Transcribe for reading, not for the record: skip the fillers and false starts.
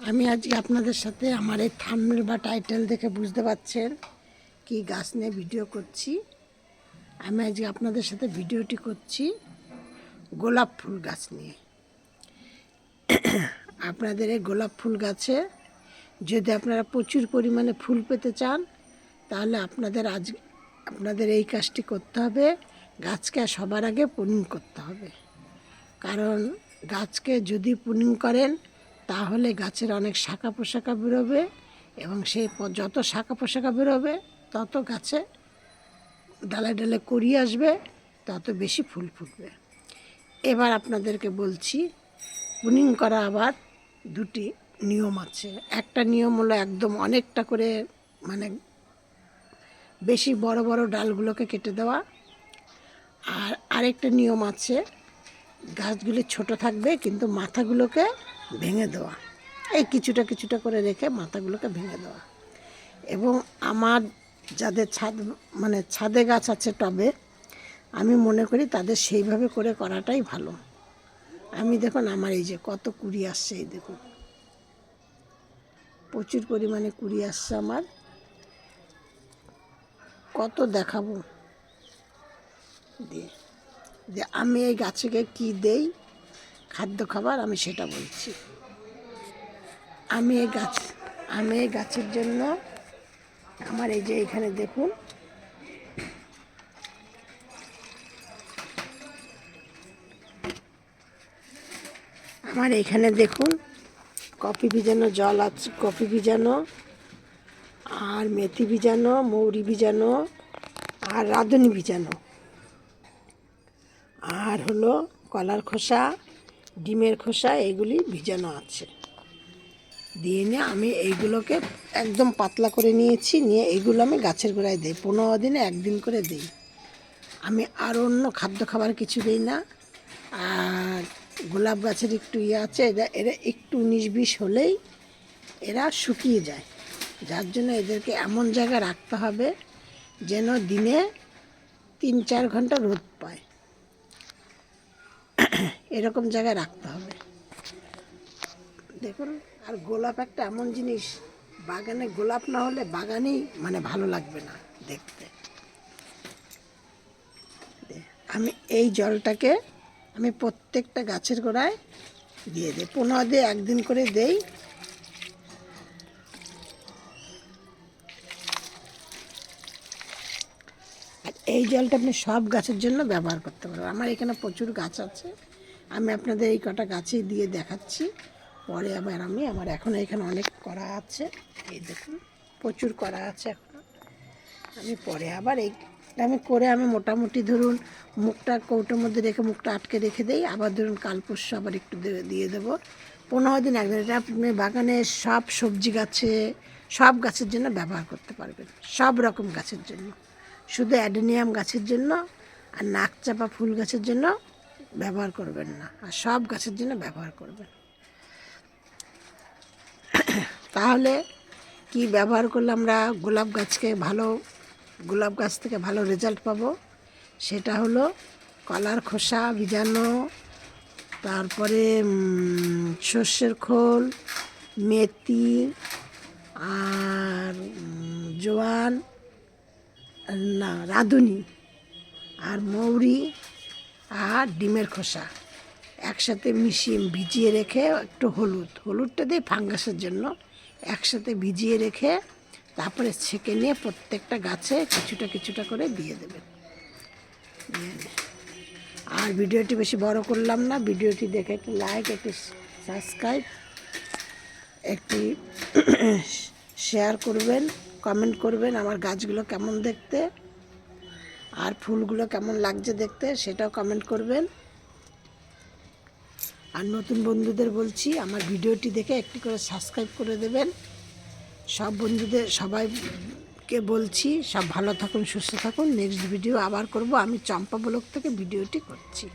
আমি আজকে আপনাদের সাথে আমার এই থাম্বনেল বা টাইটেল দেখে বুঝতে পারছেন কি গাছ নিয়ে ভিডিও করছি। আমি আজকে আপনাদের সাথে ভিডিওটি করছি গোলাপ ফুল গাছ নিয়ে। আপনাদের এই গোলাপ ফুল গাছে যদি আপনারা প্রচুর পরিমাণে ফুল পেতে চান তাহলে আপনাদের এই কাজটি করতে হবে। গাছকে সবার আগে প্রুনিং করতে হবে, কারণ গাছকে যদি প্রুনিং করেন তাহলে গাছের অনেক শাখা পোশাখা বেরোবে এবং সেই যত শাখা পোশাখা বেরোবে তত গাছে ডালে ডালে কড়ি আসবে, তত বেশি ফুল ফুটবে। এবার আপনাদেরকে বলছি, প্রুনিং করা আবার দুটি নিয়ম আছে। একটা নিয়ম হলো একদম অনেকটা করে মানে বেশি বড় বড় ডালগুলোকে কেটে দেওয়া, আর আরেকটা নিয়ম আছে গাছগুলি ছোট থাকবে কিন্তু মাথাগুলোকে ভেঙে দেওয়া, এই কিছুটা কিছুটা করে রেখে মাথাগুলোকে ভেঙে দেওয়া। এবং আমার যাদের ছাদে গাছ আছে টবে, আমি মনে করি তাদের সেইভাবে করে করাটাই ভালো। আমি দেখুন আমার এই যে কত কুড়ি আসছে, এই দেখুন প্রচুর পরিমাণে কুড়ি আসছে আমার, কত দেখাবো দিয়ে যে আমি এই গাছকে কি দেই খাদ্য খাবার, আমি সেটা বলছি। আমি এই গাছের জন্য আমার এই যে এখানে দেখুন আমার এখানে দেখুন কফি ভিজানো জল আছে, কফি ভিজানো আর মেথি ভিজানো, মৌরি ভিজানো আর রাঁধুনি ভিজানো, আর হলো কলার খোসা, ডিমের খোসা, এগুলি ভিজানো আছে। দিয়ে নিয়ে আমি এইগুলোকে একদম পাতলা করে নিয়েছি, নিয়ে এইগুলো আমি গাছের গোড়ায় দিই, 15 দিনে একদিন করে দিই। আমি আর অন্য খাদ্য খাবার কিছু দিই না। আর গোলাপ গাছের একটু আছে, এরা একটু 19-20 হলেই এরা শুকিয়ে যায়, যার জন্য এদেরকে এমন জায়গায় রাখতে হবে যেন দিনে 3-4 ঘন্টা রোদ পায়, এরকম জায়গায় রাখতে হবে। দেখুন, আর গোলাপ একটা এমন জিনিস, বাগানে গোলাপ না হলে বাগানেই ভালো লাগবে না দেখতে। আমি এই জলটাকে আমি প্রত্যেকটা গাছের গোড়ায় দিয়ে দিই, 15 দিনে একদিন করে দেই। আর এই জলটা আপনি সব গাছের জন্য ব্যবহার করতে পারবেন। আমার এখানে প্রচুর গাছ আছে, আমি আপনাদের এই কটা গাছেই দিয়ে দেখাচ্ছি। পরে আবার আমার এখন এখানে অনেক করা আছে, এই দেখুন প্রচুর করা আছে এখন। আমি পরে আবার আমি মোটামুটি ধরুন মুখটা কৌটোর মধ্যে রেখে মুখটা আটকে রেখে দেই, আবার ধরুন কাল পরশু আবার একটু দিয়ে দেবো। 15 দিন একদিন। এটা আপনি বাগানের সব সবজি গাছে, সব গাছের জন্য ব্যবহার করতে পারবেন, সব রকম গাছের জন্য, শুধু অ্যাডেনিয়াম গাছের জন্য আর নাকচাপা ফুল গাছের জন্য ব্যবহার করবেন না, আর সব গাছের জন্য ব্যবহার করবেন। তাহলে কি ব্যবহার করলে আমরা গোলাপ গাছ থেকে ভালো রেজাল্ট পাবো, সেটা হলো কলার খোসা ভিজানো, তারপরে সর্ষের খোল, মেথি আর জোয়ান না রাঁধুনি আর মৌরি আর ডিমের খোসা একসাথে মিশিয়ে ভিজিয়ে রেখে, একটু হলুদটা দিয়ে ফাঙ্গাসের জন্য একসাথে ভিজিয়ে রেখে তারপরে ছেঁকে নিয়ে প্রত্যেকটা গাছে কিছুটা কিছুটা করে দিয়ে দেবেন। আর ভিডিওটি বেশি বড় করলাম না, ভিডিওটি দেখে একটি লাইক, একটি সাবস্ক্রাইব, একটি শেয়ার করবেন, কমেন্ট করবেন আমার গাছগুলো কেমন দেখতে আর ফুলগুলো কেমন লাগছে দেখতে, সেটাও কমেন্ট করবেন। আর নতুন বন্ধুদের বলছি আমার ভিডিওটি দেখে একটি করে সাবস্ক্রাইব করে দেবেন। সব বন্ধুদের সবাইকে বলছি সব ভালো থাকুন, সুস্থ থাকুন। নেক্সট ভিডিও আবার করব। আমি চম্পা ব্লগ থেকে ভিডিওটি করছি।